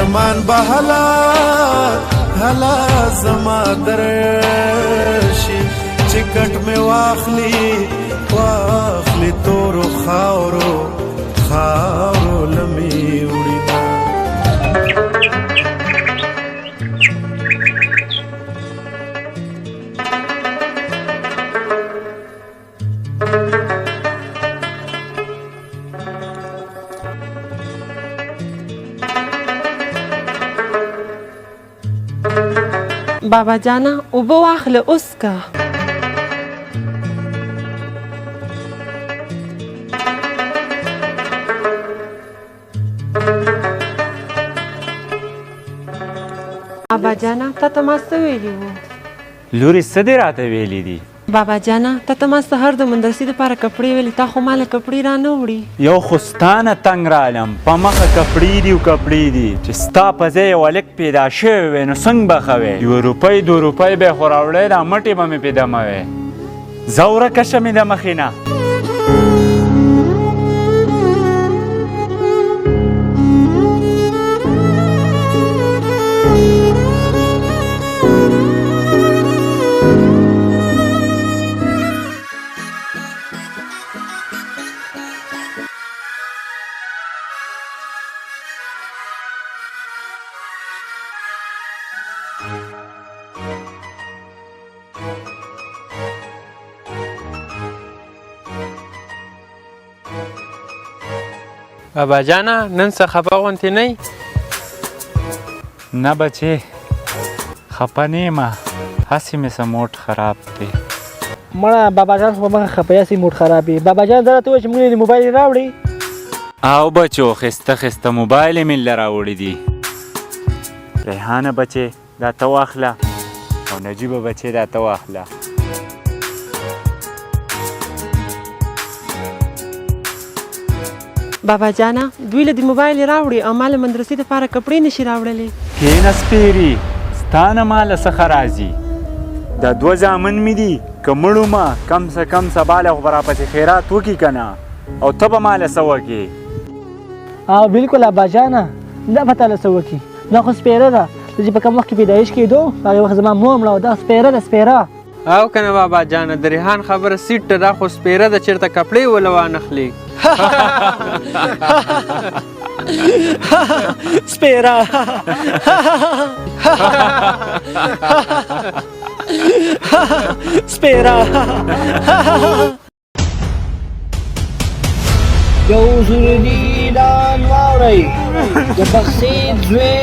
ارمان به هلا زما درشي چې کټ مې واخلي تورو خاورو لمې وړي بابا جانا اوبه واخله اوس که بابا جانا تا ته ما څه ویلي وو؟ لورې څه دې راته ویلي دي؟ بابا جانا ته ما سهار د مندرسي دپاره کپړې ویلې تا خو ماله کپړې را نه وړي یو خو ستانه تنګ رالم په مخه کپړې دي چې ستا په ځای یو هلک پیدا شوی وی نو څنګه به ښه وی 1 روپۍ 2 روپۍ به یې خو راوړی دا مټې به مې پې دموی ځه ورکه شه مې د مخې نه بابا جانا نن څه خفه غوندې نه یې؟ نه بچې خفه نه یم هسې مې څه موډ خراب دی مړه بابا جان خو په مخه خفه یې هسې موډ خراب وي بابا جان دا راته ووایه چې موږ یې موبایل یې راوړي او بچو ښایسته موبایل یې مې له راوړي دي ریحانه بچې دا ته واخله او نجیبه بچې دا ته واخله بابا جانا دوی له د موبایل راوړي او ما له مدرسې دپاره کپړې نشي راوړلی کښېنه سپېري ستا نه ما له څخه راځي دا 2 زامن مې دي که مړ ومه کم څه کم سبا له خو به راپسې خیرات وکړي که نه او ته به ما له څه وکړې او بلکل ابا جانه دا به تا له څه وکړي دا خو سپېره ده زه چې په کوم وخت کې پیدایش کېدو هغې وخت زما مور مړه دا سپېره ده سپېره او که نه بابا جانه د ریحان خبره سیټ دا خو سپېره ده چېرته کپړې وله وانخلي سپېره سپېره یو ضروري اعلان واورئ د بخسید زوی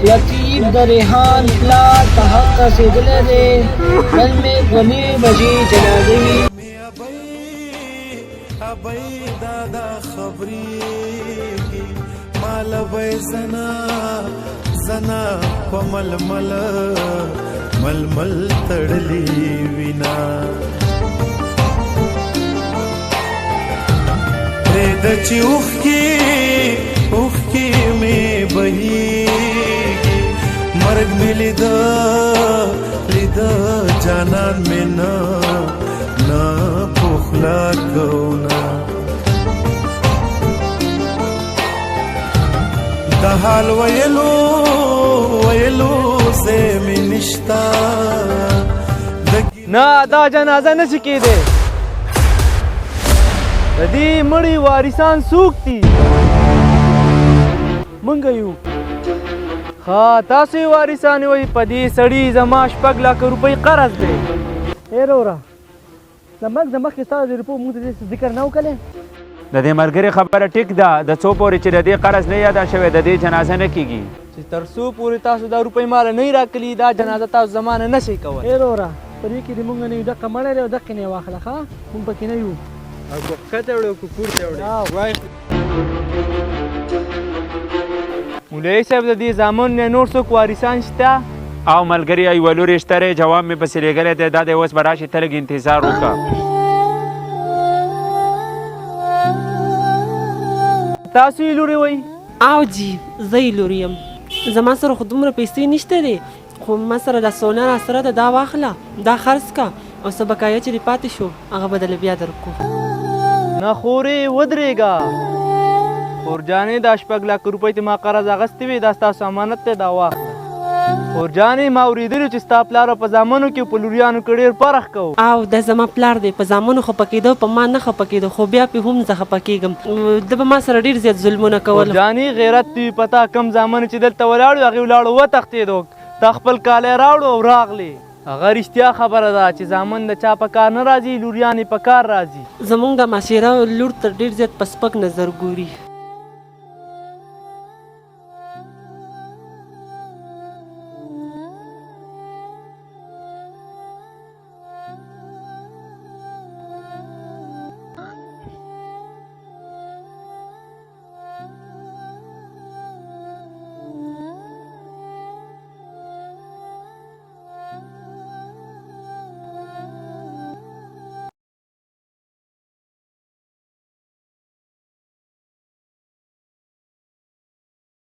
لطیف د ریحان پلار په حق رسېدلی دی نن مې 2 بجې جنازه وي ابۍ دادا خبرېږي مال به زنا په ململ تړلې وینا پرېږده چې اوښکې مې بهېږي مرګ مې لیده جانان مې نه پخلا کونا د حال ویلو زه مې نشتا نه دا جنازه نشي کېدی د دې مړي وارثان څوک دي مونږ یو ها تاسو یې وارثان یوئ په دې سړي زما 6 لکه روپۍ قرض دی ای وروره د مرګ د مخکې ستا د روپو مونږ د دې ذکر نه وکړلی د دې ملګري خبره ټیک ده د څو پورې چې د دې قرض نه یاده شوی د دې جنازه نه کېږي چې تر څو پورې تاسو دا روپۍ ماله نه راکړي دا جنازه تاسو زما نه نشئ کولی ای وروره په دې کې د مونږ نه یو دقه مړی دی او دقې نه یې واخله ښه مونږ پکې نه یو او که ښکته وړې او که پورته وړې مولوي صاحب د دې زامن نه نور څوک وارثان شته او ملګري یوه لورې شته دی جواب مې پسې لېږلی دی دا دی اوس به راشي ته لږ انتظار وکړه تاسو یې لورې وئ او جی زه یې لور یم زما سره خو دومره پیسې نشته دی خو ما سره دا سونه را سره ده دا واخله دا خرڅ که او څه بقایه چې دې پاتې شو هغه به دله بیا درکړو نه خورې ودرېږه خورجانې دا 6 لک روپۍ ته ما قرض اخیستې وې دا ستاسو امانت دی دا واخله خورجانې ما اورېدلي چې ستا پلار په زامنو کې په لوریانو کې ډېر فرق کوو او دا زما پلار دی په زامنو خفه کېدو په ما نه خفه کېدو خو بیا پې هم زه خفه کېږم ده به ما سره ډېر زیات ظلمونه کول خورجانې غیرت دوی په تا کم زامن چې دلته ولاړو هغې ولاړو وتښتېدو تا خپل کالی راوړو او راغلې هغه رښتیا خبره ده چې زامن د چا په کار نه راځي لوریانې په کار راځي زموږ د معاشره لور تر ډېر زیات په سپک نظر ګوري